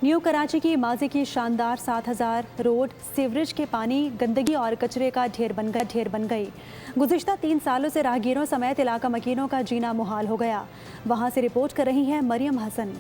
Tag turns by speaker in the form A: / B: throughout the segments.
A: New Karachi की माजी की शानदार 7000 रोड सीवरेज के पानी, गंदगी और कचरे का ढेर बन गई। गुज़िश्ता 3 सालों से राहगीरों समेत इलाका मकीनों का जीना मुहाल हो गया। वहाँ से रिपोर्ट कर रही हैं मरियम हसन।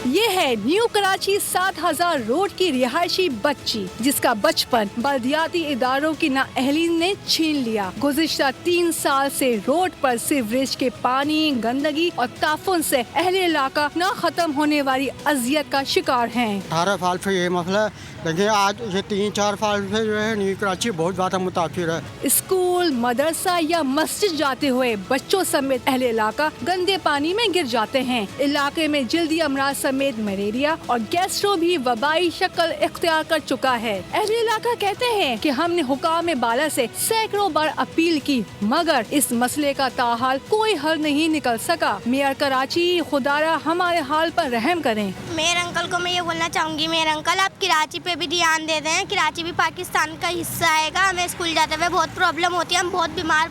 B: ये है न्यू कराची 7000 रोड की रिहायशी बच्ची, जिसका बचपन बल्दियाती इदारों की नाअहली ने छीन लिया। गुज़िश्ता 3 साल से रोड पर सीवरेज के पानी, गंदगी और ताफुन से अहले इलाका न खत्म होने वाली अजियत का शिकार हैं।
C: 18 साल से ये मसला है, लेकिन आज ये 3-4 साल से जो है न्यू कराची बहुत ज़्यादा मुतासिर है।
B: स्कूल, मदरसा या मस्जिद जाते हुए बच्चों समेत अहले इलाका गंदे पानी में गिर जाते हैं। इलाके में जल्दी अमराज समेत मलेरिया और गैस्ट्रो भी वबाई शक्ल इख्तियार कर चुका है। अहले इलाका कहते हैं कि हमने हुकाम बाला से सैकड़ों बार अपील की, मगर इस मसले का ताहाल कोई हल नहीं निकल सका। मेयर कराची, खुदारा हमारे हाल पर रहम करें।
D: मेयर अंकल को मैं ये बोलना चाहूँगी, मेयर अंकल आप कराची पे भी ध्यान दे दें। कराची भी पाकिस्तान का हिस्सा आएगा। हमें स्कूल जाते हुए बहुत प्रॉब्लम होती है, हम बहुत बीमार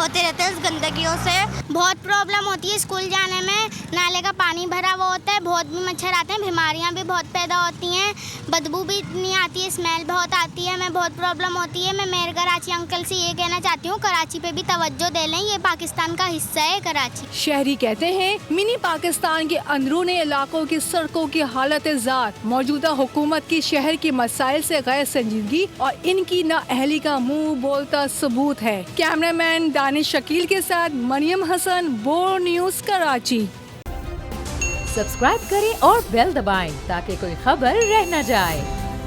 D: होते रहते हैं इस गंदगियों से। बहुत प्रॉब्लम होती है स्कूल जाने में, नाले का पानी भरा हुआ होता है, बहुत भी मच्छर आते हैं, बीमारियां भी बहुत पैदा होती हैं, बदबू भी इतनी आती है, स्मेल बहुत आती है, हमें बहुत प्रॉब्लम होती है। मैं मेयर कराची अंकल से ये कहना चाहती हूँ, कराची पे भी तवज्जो दे लें, ये पाकिस्तान का हिस्सा है कराची।
B: शहरी कहते हैं मिनी पाकिस्तान के अंदरूनी इलाकों की सड़कों की हालत ज़ात मौजूदा हुकूमत की शहर के मसाइल से गैर संजीदगी और इनकी नाअहली का मुंह बोलता सबूत है। कैमरामैन दानिश शकील के साथ मरियम हसन, बोर न्यूज़ कराची।
E: सब्सक्राइब करें और बेल दबाएं ताकि कोई खबर रह न जाए।